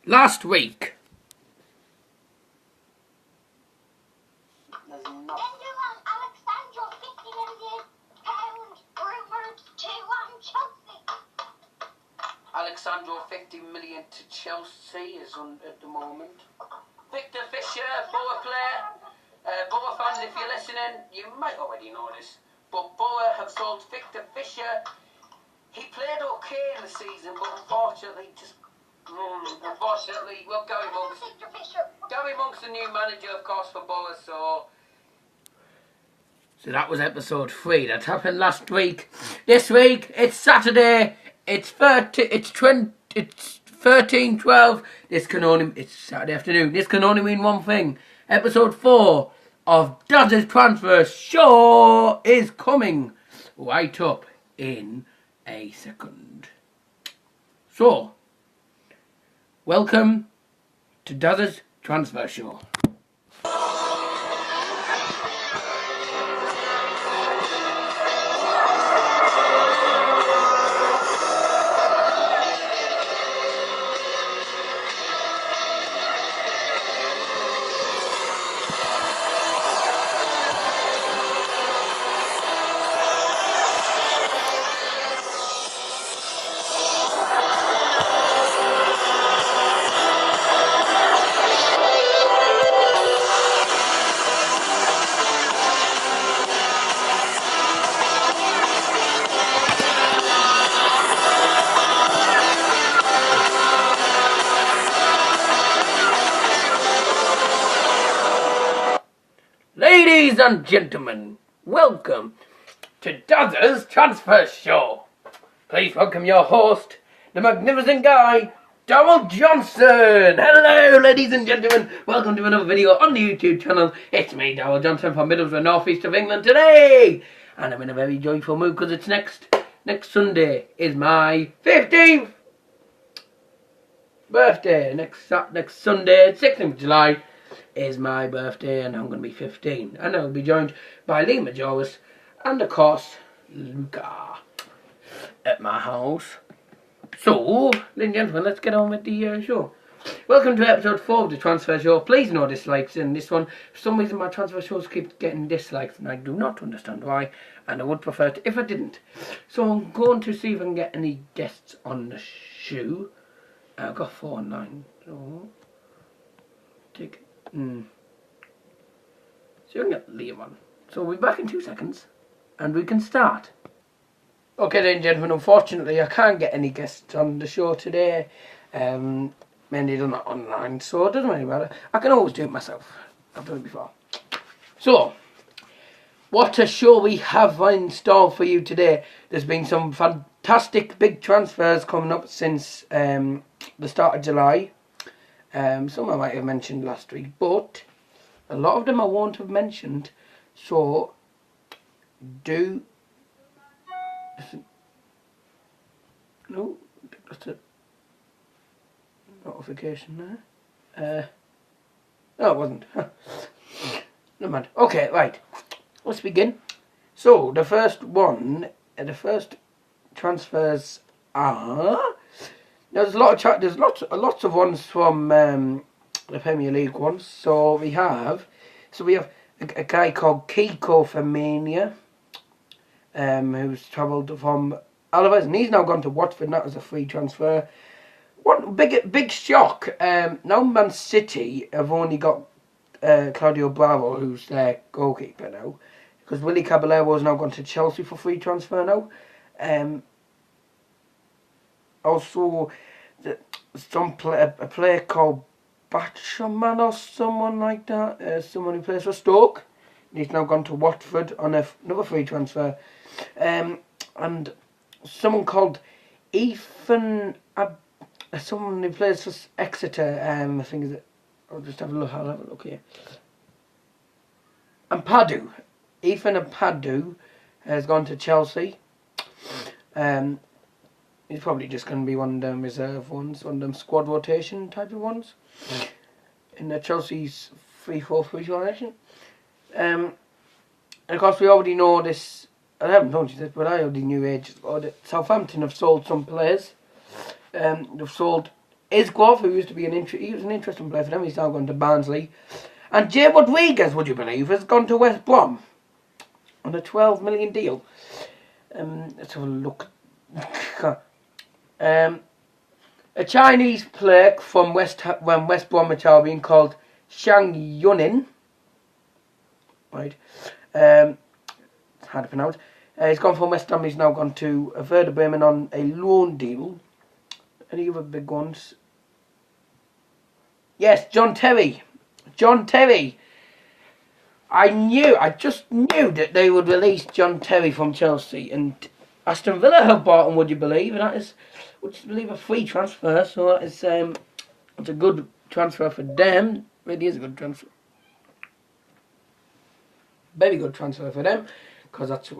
last week. Alexandro, 50 million to Chelsea is on at the moment. Victor Fisher, Boa player. Boa fans, if you're listening, you might already know this, but Boa have sold Victor Fisher. He played okay in the season, but unfortunately, well, Gary Monk's the new manager, of course, for Boa, so that was episode 3. That happened last week. This week, it's Saturday. It's 13:12. It's Saturday afternoon. This can only mean one thing. Episode 4 of Dazzers Transfer Show is coming right up in a second. So, welcome to Dazzers Transfer Show. Ladies and gentlemen, welcome to Dazzers Transfer Show. Please welcome your host, the magnificent guy, Darryl Johnson. Hello, ladies and gentlemen. Welcome to another video on the YouTube channel. It's me, Darryl Johnson, from Middlesbrough, North East of England today. And I'm in a very joyful mood because it's next Sunday is my 15th birthday. Next Sunday, 16th of July, is my birthday, and I'm going to be 15. And I'll be joined by Lee Majoris and, of course, Luca at my house. So, ladies and gentlemen, let's get on with the show. Welcome to episode 4 of the Transfer Show. Please no dislikes in this one. For some reason, my transfer shows keep getting dislikes, and I do not understand why, and I would prefer it if I didn't. So I'm going to see if I can get any guests on the show. I've got 4 and 9, so take it. So we can get Liam on. So we'll be back in 2 seconds and we can start. Okay then, gentlemen, unfortunately I can't get any guests on the show today. Mainly they're not online, so it doesn't really matter. I can always do it myself. I've done it before. So, what a show we have in store for you today. There's been some fantastic big transfers coming up since the start of July. Some I might have mentioned last week, but a lot of them I won't have mentioned, so do no, that's a notification there. No, it wasn't. Never mind. Okay, right, let's begin. So the first transfers are, there's a lot of there's lots of ones from the Premier League ones. So we have a guy called Kiko Femania, who's travelled from Alaves, and he's now gone to Watford. That was a free transfer. One big shock. Now Man City have only got Claudio Bravo, who's their goalkeeper now, because Willy Caballero has now gone to Chelsea for free transfer now. Also, a player called Batchaman or someone like that, someone who plays for Stoke. He's now gone to Watford on another free transfer. And someone called Ethan, someone who plays for Exeter. I think is it. I'll just have a look. I'll have a look here. Ampadu, Ethan Ampadu has gone to Chelsea. He's probably just going to be one of them reserve ones, one of them squad rotation type of ones, in the Chelsea's 3-4-3 formation. And of course we already know this, I haven't told you this, but I already knew ages ago that Southampton have sold some players. They've sold Isgrove, who used to be he was an interesting player for them. He's now gone to Barnsley. And Jay Rodriguez, would you believe, has gone to West Brom on a 12 million deal. Let's have a look. A Chinese player from West Bromwich Albion called Shang Yunin. Right. It's hard to pronounce. He's gone from West Ham. He's now gone to Werder Bremen on a loan deal. Any other big ones? Yes, John Terry. John Terry. I just knew that they would release John Terry from Chelsea, and Aston Villa have bought him, would you believe? And that is, would you believe, a free transfer, so that is, it's a good transfer for them. Really is a good transfer. Very good transfer for them, because that's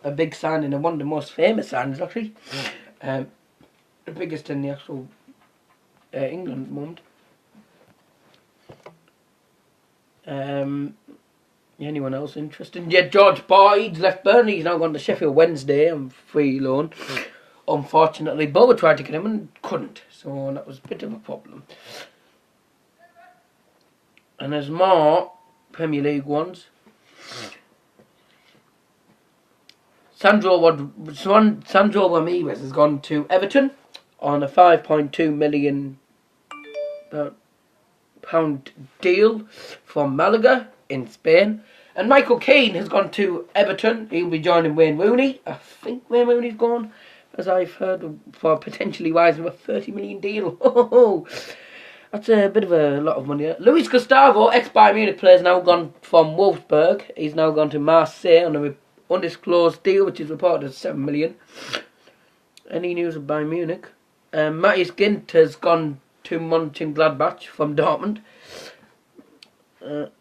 a big signing, and one of the most famous signings, actually. The biggest in the actual England moment. Anyone else interested? Yeah, George Boyd left Burnley. He's now gone to Sheffield Wednesday on free loan. Unfortunately, Borough tried to get him and couldn't, so that was a bit of a problem. And there's more Premier League ones. Sandro Ramirez has gone to Everton on a £5.2 million pound deal from Malaga in Spain. And Michael Keane has gone to Everton. He'll be joining Wayne Rooney. I think Wayne Rooney's gone, as I've heard, for potentially rising a £30 million deal. That's a bit of a lot of money. Luis Gustavo, ex-Bayern Munich player, has now gone from Wolfsburg. He's now gone to Marseille on an undisclosed deal, which is reported as $7 million. Any news of Bayern Munich? Matthias Ginter has gone to Mönchengladbach from Dortmund.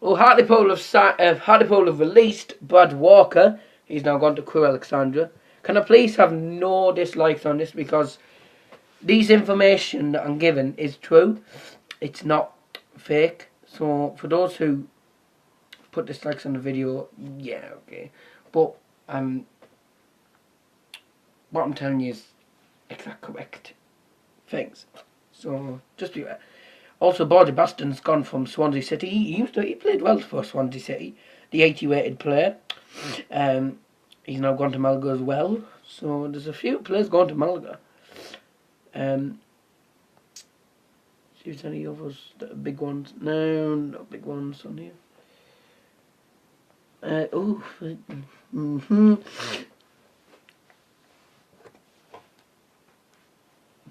Hartlepool have released Brad Walker. He's now gone to Crewe Alexandra. Can I please have no dislikes on this, because this information that I'm given is true. It's not fake. So for those who put dislikes on the video, yeah, okay. But what I'm telling you is exact correct things. So just be aware. Also, Borja Baston's gone from Swansea City. He played well for Swansea City, the 80 rated player. He's now gone to Malaga as well. So there's a few players going to Malaga. See if there's any others that are big ones. No, not big ones on here.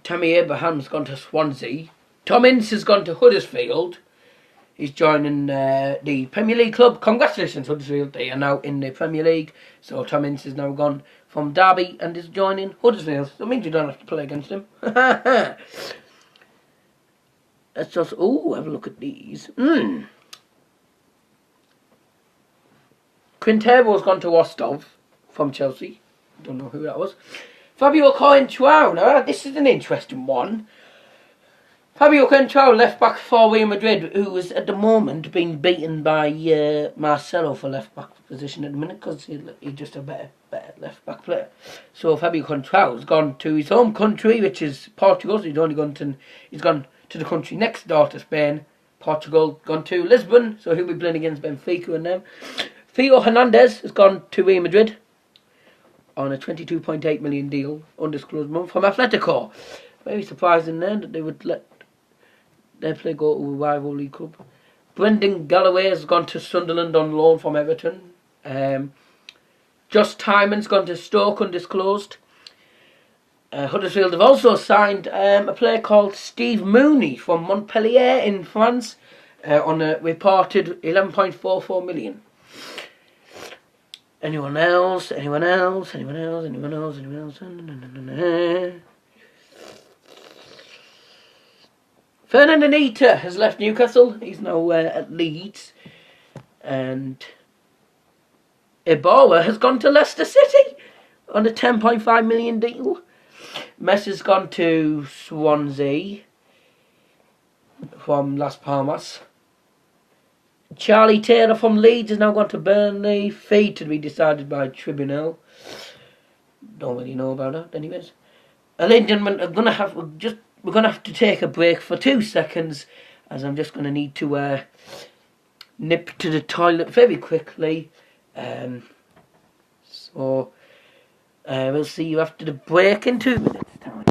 Tammy Abraham's gone to Swansea. Tom Ince has gone to Huddersfield. He's joining the Premier League club. Congratulations, Huddersfield. They are now in the Premier League. So Tom Ince has now gone from Derby and is joining Huddersfield. So it means you don't have to play against him. Let's just, have a look at these. Quintero's gone to Rostov from Chelsea. Don't know who that was. Fabio Coentrao. Now, this is an interesting one. Fabio Coentrao, left back for Real Madrid, who is at the moment being beaten by Marcelo for left back position at the minute, because he's just a better left back player. So Fabio Coentrao has gone to his home country, which is Portugal. So he's gone to the country next door to Spain, Portugal. Gone to Lisbon, so he'll be playing against Benfica and them. Theo Hernandez has gone to Real Madrid on a £22.8 million deal, undisclosed amount, from Atletico. Very surprising then that they would let their player go to a rival league club. Brendan Galloway has gone to Sunderland on loan from Everton. Josh Tymon's gone to Stoke, undisclosed. Huddersfield have also signed a player called Steve Mooney from Montpellier in France on a reported £11.44 million. Anyone else? Fernand Anita has left Newcastle. He's now at Leeds. And Iborra has gone to Leicester City on a £10.5 million deal. Messi's gone to Swansea from Las Palmas. Charlie Taylor from Leeds has now gone to Burnley. Fee to be decided by tribunal. Don't really know about that anyways. Ladies and gentlemen, I'm going to have just we're going to have to take a break for 2 seconds, as I'm just going to need to nip to the toilet very quickly. So we'll see you after the break in 2 minutes time.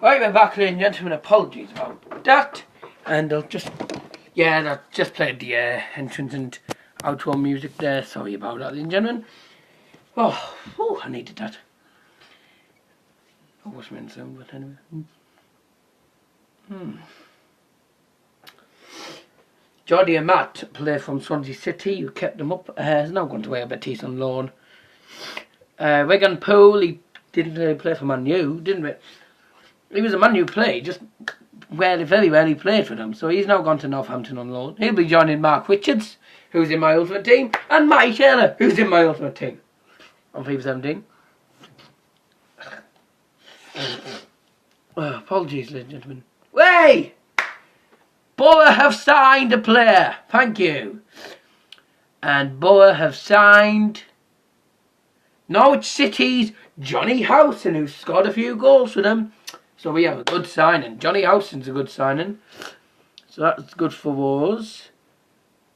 Right, we're back, ladies and gentlemen. Apologies about that. And I'll just played the entrance and outro music there. Sorry about that, ladies and gentlemen. Oh, I needed that. I was meant to, but anyway. Jody and Matt play from Swansea City, who kept them up. He's now going to Betis on loan. Wigan Poole, he didn't really play for Man U, didn't we? He was a Man U player, just very rarely played for them. So he's now gone to Northampton on loan. He'll be joining Mark Richards, who's in my ultimate team, and Matty Taylor, who's in my ultimate team on FIFA 17. Apologies, ladies and gentlemen. Way! Borough have signed a player. Thank you. And Borough have signed Norwich City's Johnny Howson, who scored a few goals for them. So we have a good signing. Johnny Howson's a good signing. So that's good for us.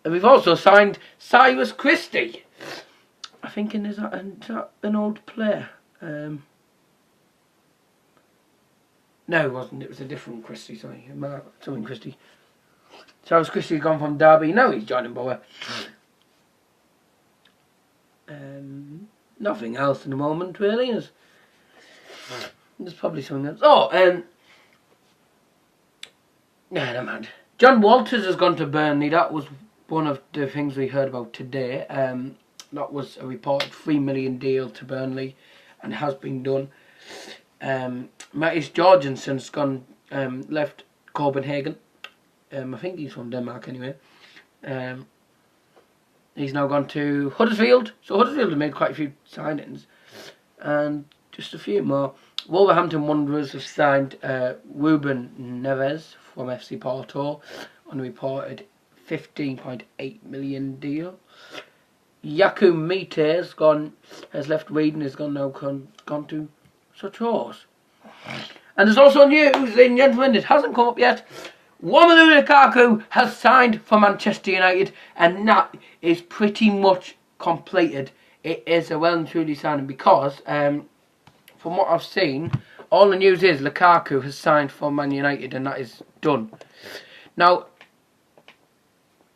And we've also signed Cyrus Christie. I think is that an old player? No, it wasn't. It was a different Christie. Sorry, something Christie. Cyrus Christie's gone from Derby. No, he's joining Borough. Nothing else in the moment, really. There's probably something else. Never mind. John Walters has gone to Burnley. That was one of the things we heard about today. That was a reported £3 million deal to Burnley, and has been done. Mattis Jorgensen's gone, left Copenhagen. I think he's from Denmark anyway. He's now gone to Huddersfield. So Huddersfield have made quite a few signings, and just a few more. Wolverhampton Wanderers have signed Ruben Neves from FC Porto on a reported £15.8 million deal. Yaku Mite has left Reading, has gone to Sochaux. And there's also news, ladies and gentlemen, it hasn't come up yet. Romelu Lukaku has signed for Manchester United, and that is pretty much completed. It is a well and truly signing because, from what I've seen, all the news is Lukaku has signed for Man United, and that is done. Now,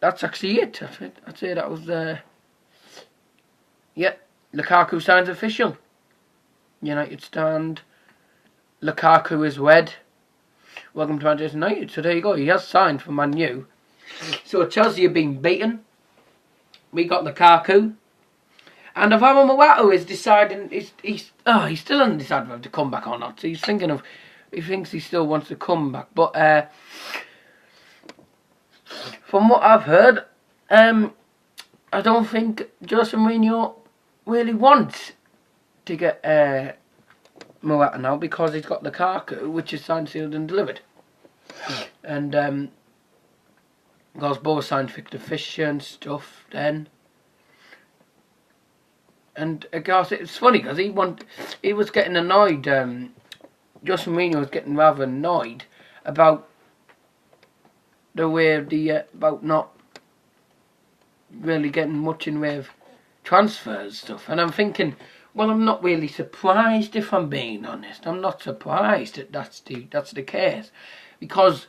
that's actually it. I'd say that was Lukaku signs official. United stand. Lukaku is wed. Welcome to Manchester United. So there you go. He has signed for Man U. So Chelsea have been beaten. We got Lukaku. And Alvaro Morata is deciding. He's still hasn't decided whether to come back or not. So he's thinking of. He thinks he still wants to come back. But from what I've heard, I don't think Jose Mourinho really wants to get Morata now, because he's got Lukaku, which is signed, sealed and delivered. And because both signed Victor Fisher and stuff then. And of course it's funny because he was getting annoyed, Jose Mourinho was getting rather annoyed about the way of about not really getting much in way of transfers stuff. And I'm thinking, well, I'm not really surprised, if I'm being honest. I'm not surprised that that's the case, because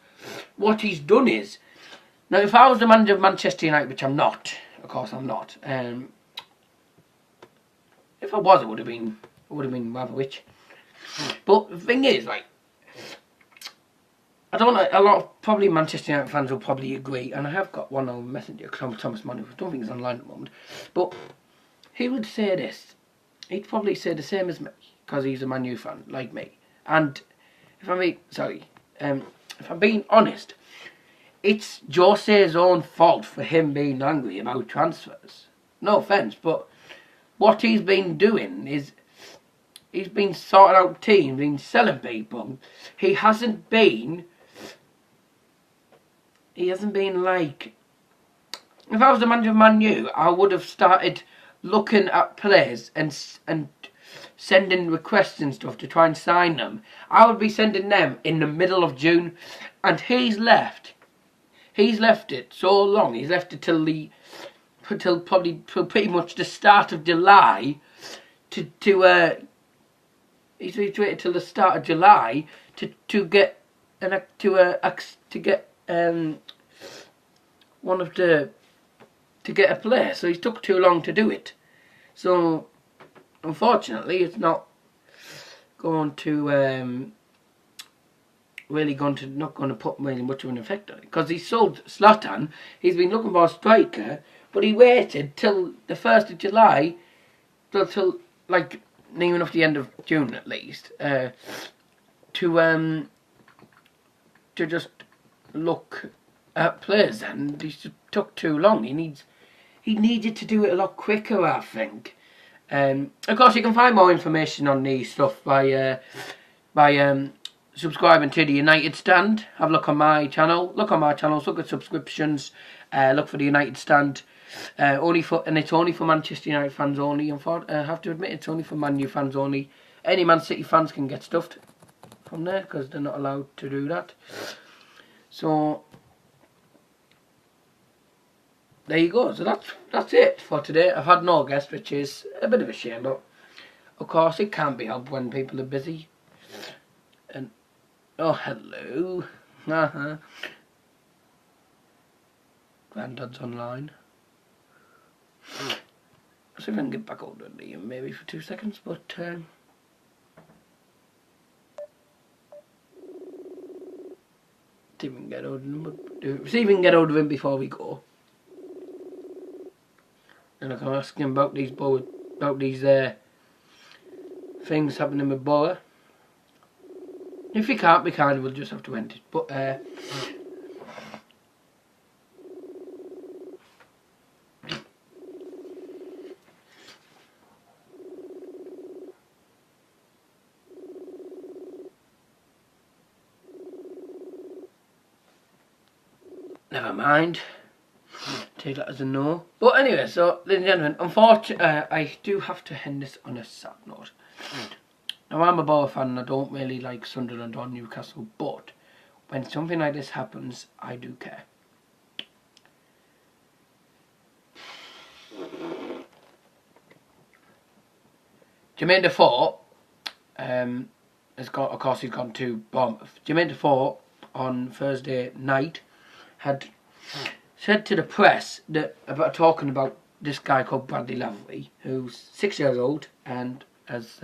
what he's done is, now if I was the manager of Manchester United, which I'm not, of course I'm not, If I was, it would have been rather rich. But the thing is, like, I don't know, a lot of probably Manchester United fans will probably agree, and I have got one on Messenger, Thomas Mann, who I don't think he's online at the moment, but he would say this. He'd probably say the same as me, because he's a Man U fan, like me. And if I'm being honest, it's Jose's own fault for him being angry about transfers. No offence, but what he's been doing is he's been sorting out teams, been selling people. He hasn't been like, if I was the manager of Man U, I would have started looking at players and sending requests and stuff to try and sign them. I would be sending them in the middle of June, and he's left it so long. He's left it till pretty much the start of July he's waited till the start of July to get to get a player. So he's took too long to do it. So unfortunately, it's not going to not going to put really much of an effect on it, because he sold Zlatan. He's been looking for a striker, but he waited till the 1st of July, till like near enough the end of June at least, to just look at players, and he just took too long. He needed to do it a lot quicker, I think. Of course, you can find more information on these stuff by subscribing to the United Stand. Have a look on my channel. Look at subscriptions. Look for the United Stand. It's only for Manchester United fans only. I have to admit, it's only for Man U fans only. Any Man City fans can get stuffed from there, because they're not allowed to do that. So there you go. So that's it for today. I've had no guest, which is a bit of a shame, but of course it can't be helped when people are busy. And oh, hello. Grandad's online. I'll see if I can get back over to Liam maybe for 2 seconds, but see if we can get hold of him before we go. And I can ask him about these things happening with Borough. If we can't, we'll just have to end it. But never mind. Take that as a no. But anyway, so ladies and gentlemen, unfortunately, I do have to end this on a sad note. Now, I'm a Borough fan and I don't really like Sunderland or Newcastle, but when something like this happens, I do care. Jermaine Defoe he's gone to Bournemouth. Jermaine Defoe on Thursday night had said to the press about talking about this guy called Bradley Lavery, who's 6 years old and is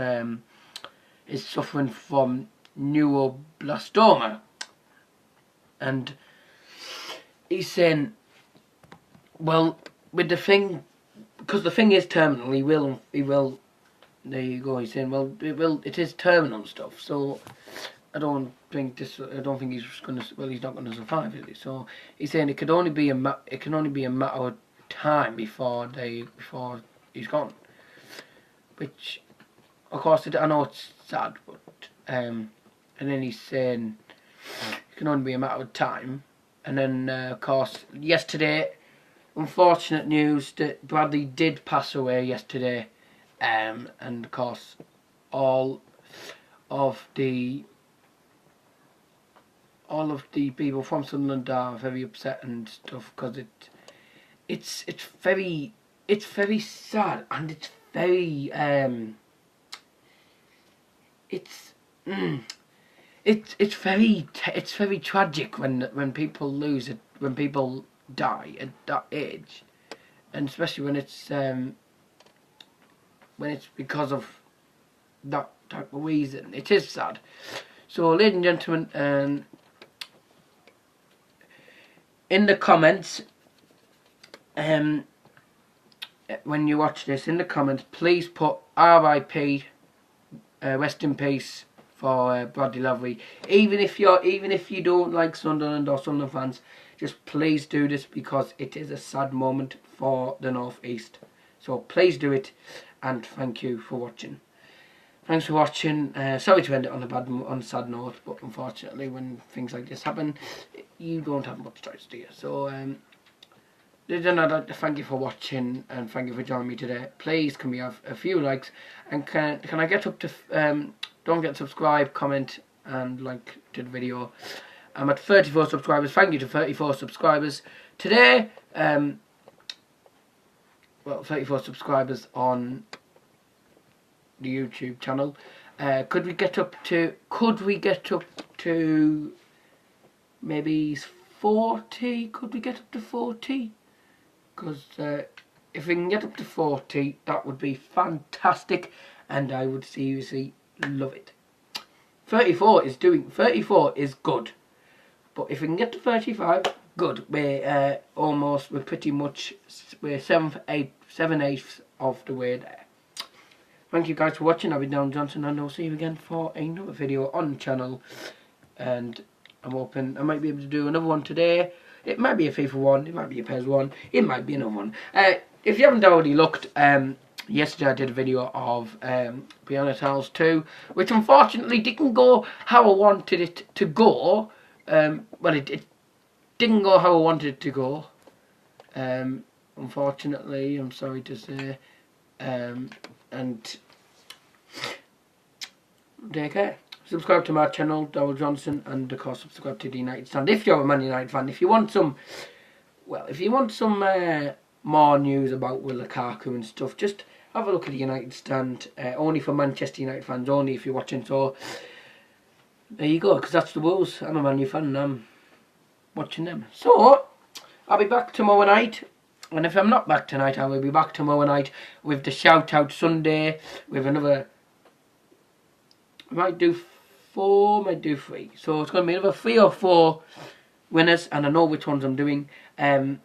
suffering from neuroblastoma, and he's saying, well, with the thing, because the thing is terminal, he will. There you go. He's saying, well, it is terminal stuff. So I don't think he's gonna. Well, he's not gonna survive, is he? So he's saying it can only be a matter of time before he's gone. Which, of course, I know it's sad, but and then he's saying it can only be a matter of time. And then, of course, yesterday, unfortunate news that Bradley did pass away yesterday. And of course, all of the people from Sunderland are very upset and stuff, because it's very sad, and it's very it's very tragic when people lose it, when people die at that age, and especially when it's when it's because of that type of reason. It is sad. So, ladies and gentlemen, in the comments, when you watch this, in the comments, please put R.I.P. Rest in peace for Bradley Lavery. Even if you don't like Sunderland or Sunderland fans, just please do this because it is a sad moment for the North East. So please do it, and thank you for watching. Thanks for watching. Sorry to end it on a sad note, but unfortunately, when things like this happen, you don't have much choice, do you? So, I'd like to thank you for watching and thank you for joining me today. Please, can we have a few likes, and can I get up to don't forget to subscribe, comment, and like to the video. I'm at 34 subscribers. Thank you to 34 subscribers today. Well, 34 subscribers on the YouTube channel. Could we get up to maybe 40? Could we get up to 40? Because if we can get up to 40, that would be fantastic, and I would seriously love it. 34 is good, but if we can get to 35, good. We're pretty much 7/8 of the way there. Thank you guys for watching. I've been Darren Johnson, and I'll see you again for another video on the channel. And I'm hoping I might be able to do another one today. It might be a FIFA one, it might be a PES one, it might be another one. If you haven't already looked, yesterday I did a video of Piano Tiles 2, which unfortunately didn't go how I wanted it to go. Well, it didn't go how I wanted it to go. Unfortunately, I'm sorry to say. And take care. Subscribe to my channel, Darrell Johnson, and of course subscribe to the United Stand if you're a Man United fan. If you want some, more news about Lukaku and stuff, just have a look at the United Stand. Only for Manchester United fans, only if you're watching. So there you go, because that's the rules. I'm a Man U fan and I'm watching them. So I'll be back tomorrow night. And if I'm not back tonight, I will be back tomorrow night with the Shout Out Sunday with another. I might do 4, might do 3. So it's going to be another 3 or 4 winners, and I know which ones I'm doing. Yeah,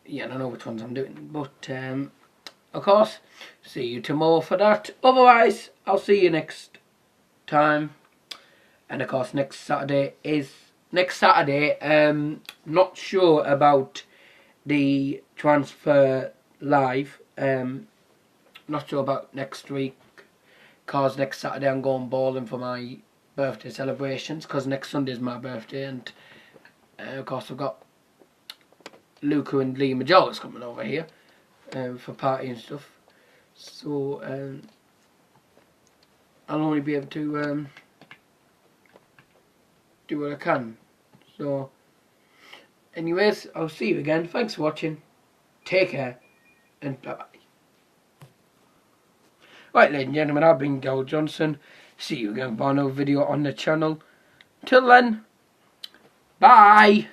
I know which ones I'm doing. But, of course, see you tomorrow for that. Otherwise, I'll see you next time. And, of course, next Saturday, not sure about the transfer live. Not sure about next week. Because next Saturday I'm going bowling for my birthday celebrations. Because next Sunday is my birthday. And of course I've got Luca and Lee Majora's coming over here for party and stuff. So I'll only be able to do what I can. So anyways, I'll see you again. Thanks for watching. Take care. And bye bye. Right, ladies and gentlemen, I've been Darrell Johnson. See you again for another video on the channel. Till then, bye.